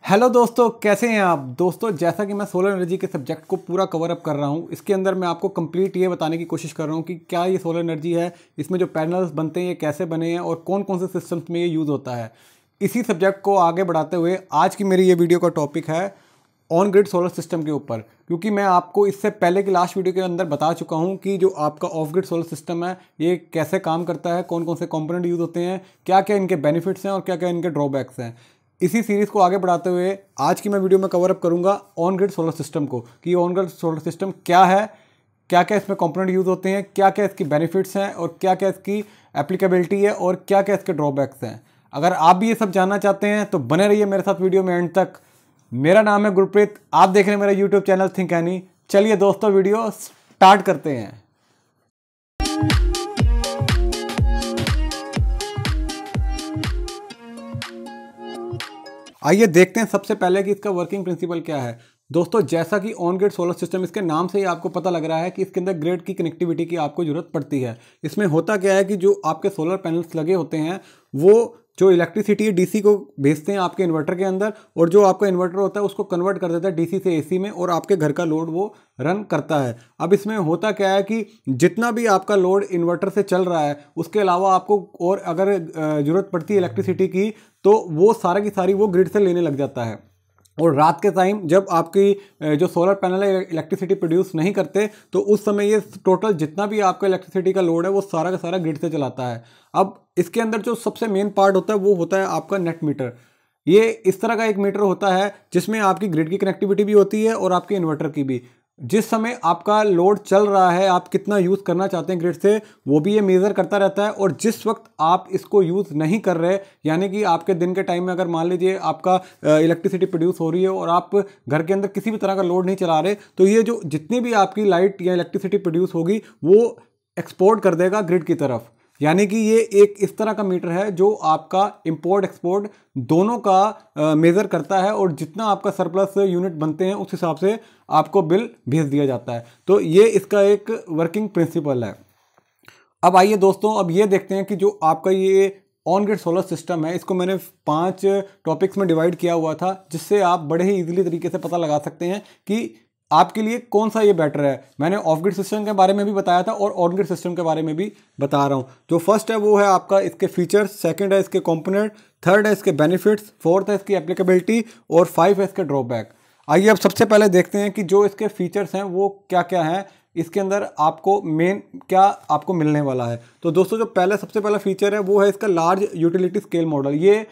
Hello दोस्तों, कैसे हैं आप। दोस्तों, जैसा कि मैं सोलर एनर्जी के सब्जेक्ट को पूरा कवर अप कर रहा हूं, इसके अंदर मैं आपको कंप्लीट ये बताने की कोशिश कर रहा हूं कि क्या ये सोलर एनर्जी है, इसमें जो पैनल्स बनते हैं ये कैसे बने हैं और कौन कौन से सिस्टम्स में ये यूज़ होता है। इसी सब्जेक्ट को आगे बढ़ाते हुए आज की मेरी ये वीडियो का टॉपिक है ऑन ग्रिड सोलर सिस्टम के ऊपर, क्योंकि मैं आपको इससे पहले की लास्ट वीडियो के अंदर बता चुका हूं कि जो आपका ऑफ ग्रिड सोलर सिस्टम है ये कैसे काम करता है, कौन कौन से कंपोनेंट यूज़ होते हैं, क्या क्या इनके बेनिफिट्स हैं और क्या क्या इनके ड्रॉबैक्स हैं। इसी सीरीज़ को आगे बढ़ाते हुए आज की मैं वीडियो में कवर अप करूंगा ऑन ग्रिड सोलर सिस्टम को, कि ऑन ग्रिड सोलर सिस्टम क्या है, क्या क्या इसमें कंपोनेंट यूज़ होते हैं, क्या क्या इसकी बेनिफिट्स हैं और क्या क्या इसकी एप्लीकेबिलिटी है और क्या क्या इसके ड्रॉबैक्स हैं। अगर आप भी ये सब जानना चाहते हैं तो बने रहिए मेरे साथ वीडियो में एंड तक। मेरा नाम है गुरप्रीत, आप देख रहे हैं मेरा यूट्यूब चैनल थिंक एनी। चलिए दोस्तों, वीडियो स्टार्ट करते हैं। आइए देखते हैं सबसे पहले कि इसका वर्किंग प्रिंसिपल क्या है। दोस्तों, जैसा कि ऑन ग्रिड सोलर सिस्टम, इसके नाम से ही आपको पता लग रहा है कि इसके अंदर ग्रिड की कनेक्टिविटी की आपको जरूरत पड़ती है। इसमें होता क्या है कि जो आपके सोलर पैनल्स लगे होते हैं वो जो इलेक्ट्रिसिटी है डीसी को भेजते हैं आपके इन्वर्टर के अंदर, और जो आपका इन्वर्टर होता है उसको कन्वर्ट कर देता है डीसी से एसी में, और आपके घर का लोड वो रन करता है। अब इसमें होता क्या है कि जितना भी आपका लोड इन्वर्टर से चल रहा है उसके अलावा आपको और अगर ज़रूरत पड़ती है इलेक्ट्रिसिटी की, तो वो सारा की सारी वो ग्रिड से लेने लग जाता है। और रात के टाइम जब आपकी जो सोलर पैनल है इलेक्ट्रिसिटी प्रोड्यूस नहीं करते, तो उस समय ये टोटल जितना भी आपका इलेक्ट्रिसिटी का लोड है वो सारा का सारा ग्रिड से चलाता है। अब इसके अंदर जो सबसे मेन पार्ट होता है वो होता है आपका नेट मीटर। ये इस तरह का एक मीटर होता है जिसमें आपकी ग्रिड की कनेक्टिविटी भी होती है और आपके इन्वर्टर की भी। जिस समय आपका लोड चल रहा है, आप कितना यूज़ करना चाहते हैं ग्रिड से, वो भी ये मेज़र करता रहता है। और जिस वक्त आप इसको यूज़ नहीं कर रहे, यानी कि आपके दिन के टाइम में अगर मान लीजिए आपका इलेक्ट्रिसिटी प्रोड्यूस हो रही है और आप घर के अंदर किसी भी तरह का लोड नहीं चला रहे, तो ये जो जितनी भी आपकी लाइट या इलेक्ट्रिसिटी प्रोड्यूस होगी वो एक्सपोर्ट कर देगा ग्रिड की तरफ। यानी कि ये एक इस तरह का मीटर है जो आपका इंपोर्ट एक्सपोर्ट दोनों का मेज़र करता है, और जितना आपका सरप्लस यूनिट बनते हैं उस हिसाब से आपको बिल भेज दिया जाता है। तो ये इसका एक वर्किंग प्रिंसिपल है। अब आइए दोस्तों, अब ये देखते हैं कि जो आपका ये ऑन ग्रिड सोलर सिस्टम है, इसको मैंने 5 टॉपिक्स में डिवाइड किया हुआ था, जिससे आप बड़े ही इजीली तरीके से पता लगा सकते हैं कि आपके लिए कौन सा ये बेटर है। मैंने ऑफ ग्रिड सिस्टम के बारे में भी बताया था और ऑन ग्रिड सिस्टम के बारे में भी बता रहा हूँ। जो फर्स्ट है वो है आपका इसके फीचर्स, सेकंड है इसके कंपोनेंट, थर्ड है इसके बेनिफिट्स, फोर्थ है इसकी एप्लीकेबिलिटी और 5 है इसके ड्रॉबैक। आइए अब सबसे पहले देखते हैं कि जो इसके फीचर्स हैं वो क्या क्या हैं, इसके अंदर आपको मेन क्या आपको मिलने वाला है। तो दोस्तों, जो सबसे पहला फीचर है वो है इसका लार्ज यूटिलिटी स्केल मॉडल। ये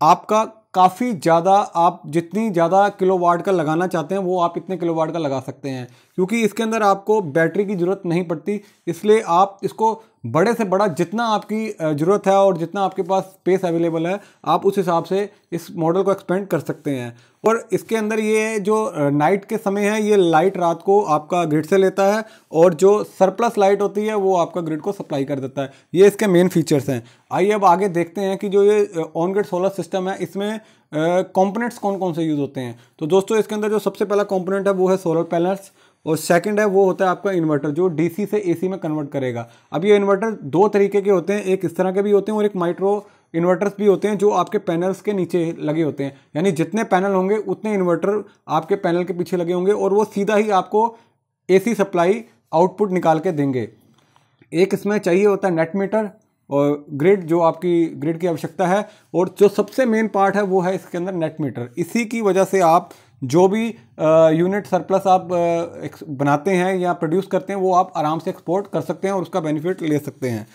आपका काफ़ी ज़्यादा, आप जितनी ज़्यादा किलोवाट का लगाना चाहते हैं वो आप इतने किलोवाट का लगा सकते हैं, क्योंकि इसके अंदर आपको बैटरी की ज़रूरत नहीं पड़ती। इसलिए आप इसको बड़े से बड़ा जितना आपकी ज़रूरत है और जितना आपके पास स्पेस अवेलेबल है, आप उस हिसाब से इस मॉडल को एक्सपेंड कर सकते हैं। और इसके अंदर ये जो नाइट के समय है, ये लाइट रात को आपका ग्रिड से लेता है, और जो सरप्लस लाइट होती है वो आपका ग्रिड को सप्लाई कर देता है। ये इसके मेन फीचर्स हैं। आइए अब आगे देखते हैं कि जो ये ऑन ग्रिड सोलर सिस्टम है इसमें कंपोनेंट्स कौन कौन से यूज़ होते हैं। तो दोस्तों, इसके अंदर जो सबसे पहला कंपोनेंट है वो है सोलर पैनल्स, और सेकंड है वो होता है आपका इन्वर्टर जो डीसी से एसी में कन्वर्ट करेगा। अब ये इन्वर्टर 2 तरीके के होते हैं, एक इस तरह के भी होते हैं और एक माइक्रो इन्वर्टर्स भी होते हैं जो आपके पैनल्स के नीचे लगे होते हैं। यानी जितने पैनल होंगे उतने इन्वर्टर आपके पैनल के पीछे लगे होंगे, और वो सीधा ही आपको एसी सप्लाई आउटपुट निकाल के देंगे। एक इसमें चाहिए होता है नेट मीटर और ग्रिड, जो आपकी ग्रिड की आवश्यकता है, और जो सबसे मेन पार्ट है वो है इसके अंदर नेट मीटर। इसी की वजह से आप जो भी यूनिट सरप्लस आप बनाते हैं या प्रोड्यूस करते हैं वो आप आराम से एक्सपोर्ट कर सकते हैं और उसका बेनिफिट ले सकते हैं।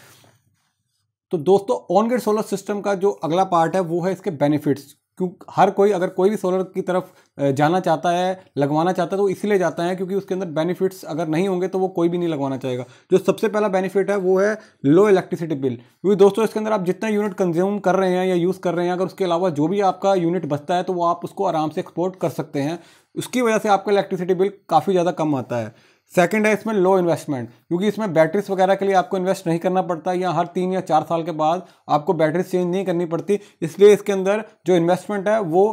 तो दोस्तों, ऑन ग्रिड सोलर सिस्टम का जो अगला पार्ट है वो है इसके बेनिफिट्स। क्यों हर कोई अगर कोई भी सोलर की तरफ जाना चाहता है, लगवाना चाहता है, तो इसीलिए जाता है क्योंकि उसके अंदर बेनिफिट्स अगर नहीं होंगे तो वो कोई भी नहीं लगवाना चाहेगा। जो सबसे पहला बेनिफिट है वो है लो इलेक्ट्रिसिटी बिल। क्योंकि दोस्तों, इसके अंदर आप जितना यूनिट कंज्यूम कर रहे हैं या यूज़ कर रहे हैं, अगर उसके अलावा जो भी आपका यूनिट बचता है तो वो आप उसको आराम से एक्सपोर्ट कर सकते हैं। उसकी वजह से आपका इलेक्ट्रिसिटी बिल काफ़ी ज़्यादा कम आता है। सेकंड है इसमें लो इन्वेस्टमेंट, क्योंकि इसमें बैटरीज वगैरह के लिए आपको इन्वेस्ट नहीं करना पड़ता, या हर 3 या 4 साल के बाद आपको बैटरीज चेंज नहीं करनी पड़ती। इसलिए इसके अंदर जो इन्वेस्टमेंट है वो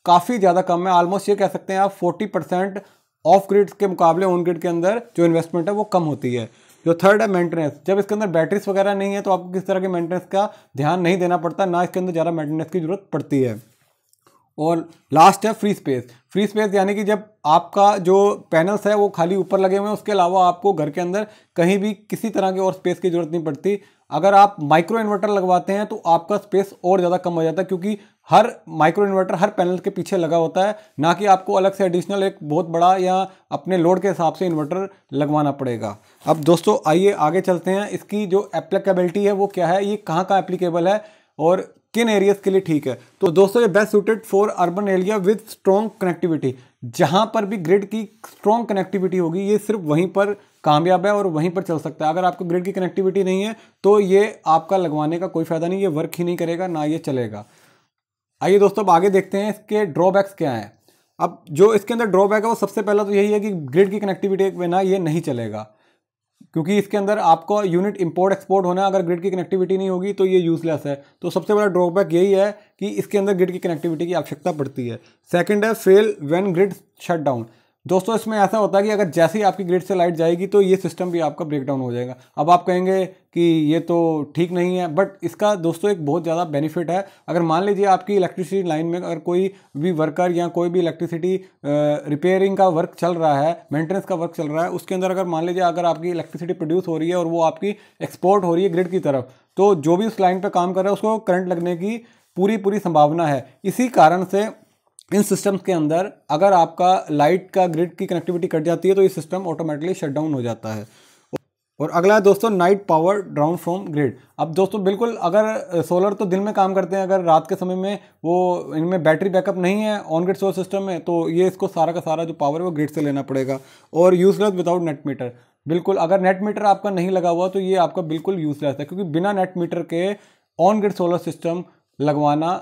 काफ़ी ज़्यादा कम है। ऑलमोस्ट ये कह सकते हैं आप 40% ऑफ ग्रिड के मुकाबले ऑन ग्रिड के अंदर जो इन्वेस्टमेंट है वो कम होती है। जो थर्ड है मेंटेनेंस, जब इसके अंदर बैटरीज वगैरह नहीं है तो आपको किस तरह के मेंटेनेंस का ध्यान नहीं देना पड़ता, ना इसके अंदर ज़्यादा मेंटेनेंस की जरूरत पड़ती है। और लास्ट है फ्री स्पेस। फ्री स्पेस यानी कि जब आपका जो पैनल्स है वो खाली ऊपर लगे हुए हैं, उसके अलावा आपको घर के अंदर कहीं भी किसी तरह की और स्पेस की जरूरत नहीं पड़ती। अगर आप माइक्रो इन्वर्टर लगवाते हैं तो आपका स्पेस और ज़्यादा कम हो जाता है, क्योंकि हर माइक्रो इन्वर्टर हर पैनल के पीछे लगा होता है, ना कि आपको अलग से एडिशनल एक बहुत बड़ा या अपने लोड के हिसाब से इन्वर्टर लगवाना पड़ेगा। अब दोस्तों आइए आगे चलते हैं, इसकी जो एप्लीकेबिलिटी है वो क्या है, ये कहाँ कहाँ एप्लीकेबल है और किन एरियाज के लिए ठीक है। तो दोस्तों ये best suited for urban area with strong connectivity. जहां पर भी ग्रिड की स्ट्रॉन्ग कनेक्टिविटी होगी ये सिर्फ वहीं पर कामयाब है और वहीं पर चल सकता है। अगर आपको ग्रिड की कनेक्टिविटी नहीं है तो ये आपका लगवाने का कोई फायदा नहीं, ये वर्क ही नहीं करेगा, ना ये चलेगा। आइए दोस्तों अब आगे देखते हैं इसके ड्रॉबैक्स क्या हैं। अब जो इसके अंदर ड्रॉबैक है वो सबसे पहला तो यही है कि ग्रिड की कनेक्टिविटी के बिना ये नहीं चलेगा, क्योंकि इसके अंदर आपको यूनिट इंपोर्ट एक्सपोर्ट होना है। अगर ग्रिड की कनेक्टिविटी नहीं होगी तो ये यूजलेस है। तो सबसे बड़ा ड्रॉबैक यही है कि इसके अंदर ग्रिड की कनेक्टिविटी की आवश्यकता पड़ती है। सेकंड है fail when grid shut down. दोस्तों इसमें ऐसा होता है कि अगर जैसे ही आपकी ग्रिड से लाइट जाएगी तो ये सिस्टम भी आपका ब्रेक डाउन हो जाएगा। अब आप कहेंगे कि ये तो ठीक नहीं है, बट इसका दोस्तों एक बहुत ज़्यादा बेनिफिट है। अगर मान लीजिए आपकी इलेक्ट्रिसिटी लाइन में अगर कोई भी वर्कर या कोई भी इलेक्ट्रिसिटी रिपेयरिंग का वर्क चल रहा है, मेंटेनेंस का वर्क चल रहा है, उसके अंदर अगर मान लीजिए अगर आपकी इलेक्ट्रिसिटी प्रोड्यूस हो रही है और वो आपकी एक्सपोर्ट हो रही है ग्रिड की तरफ, तो जो भी उस लाइन पर काम कर रहा है उसको करंट लगने की पूरी संभावना है। इसी कारण से इन सिस्टम्स के अंदर अगर आपका लाइट का ग्रिड की कनेक्टिविटी कट जाती है तो ये सिस्टम ऑटोमेटिकली शट डाउन हो जाता है। और अगला है दोस्तों night power down from grid. अब दोस्तों बिल्कुल अगर सोलर तो दिन में काम करते हैं, अगर रात के समय में वो इनमें बैटरी बैकअप नहीं है ऑन ग्रिड सोलर सिस्टम में, तो ये इसको सारा का सारा जो पावर है वो ग्रिड से लेना पड़ेगा। और यूजलेस विदाउट नेट मीटर। बिल्कुल अगर नेट मीटर आपका नहीं लगा हुआ तो ये आपका बिल्कुल यूजलेस है, क्योंकि बिना नेट मीटर के ऑन ग्रिड सोलर सिस्टम लगवाना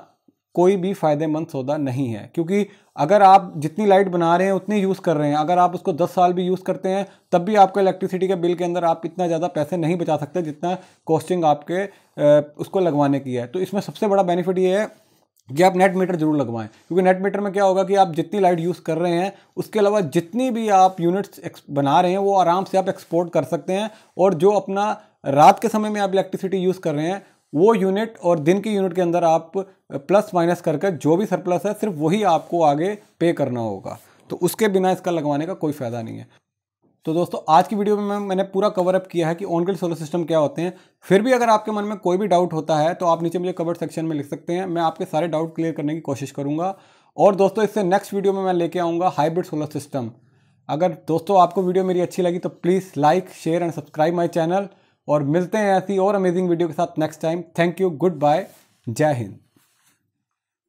कोई भी फायदेमंद सौदा नहीं है। क्योंकि अगर आप जितनी लाइट बना रहे हैं उतनी यूज़ कर रहे हैं, अगर आप उसको 10 साल भी यूज़ करते हैं तब भी आपका इलेक्ट्रिसिटी के बिल के अंदर आप इतना ज़्यादा पैसे नहीं बचा सकते जितना कॉस्टिंग आपके उसको लगवाने की है। तो इसमें सबसे बड़ा बेनिफिट ये है कि आप नेट मीटर जरूर लगवाएं, क्योंकि नेट मीटर में क्या होगा कि आप जितनी लाइट यूज़ कर रहे हैं उसके अलावा जितनी भी आप यूनिट्स बना रहे हैं वो आराम से आप एक्सपोर्ट कर सकते हैं। और जो अपना रात के समय में आप इलेक्ट्रिसिटी यूज़ कर रहे हैं वो यूनिट और दिन की यूनिट के अंदर आप प्लस माइनस करके जो भी सरप्लस है सिर्फ वही आपको आगे पे करना होगा। तो उसके बिना इसका लगवाने का कोई फ़ायदा नहीं है। तो दोस्तों आज की वीडियो में मैंने पूरा कवर अप किया है कि ऑन ग्रिड सोलर सिस्टम क्या होते हैं। फिर भी अगर आपके मन में कोई भी डाउट होता है तो आप नीचे मुझे कमेंट सेक्शन में लिख सकते हैं, मैं आपके सारे डाउट क्लियर करने की कोशिश करूँगा। और दोस्तों इससे नेक्स्ट वीडियो में मैं लेके आऊँगा हाइब्रिड सोलर सिस्टम। अगर दोस्तों आपको वीडियो मेरी अच्छी लगी तो please like share and subscribe my channel, और मिलते हैं ऐसी और अमेजिंग वीडियो के साथ next time. Thank you, good bye, जय हिंद।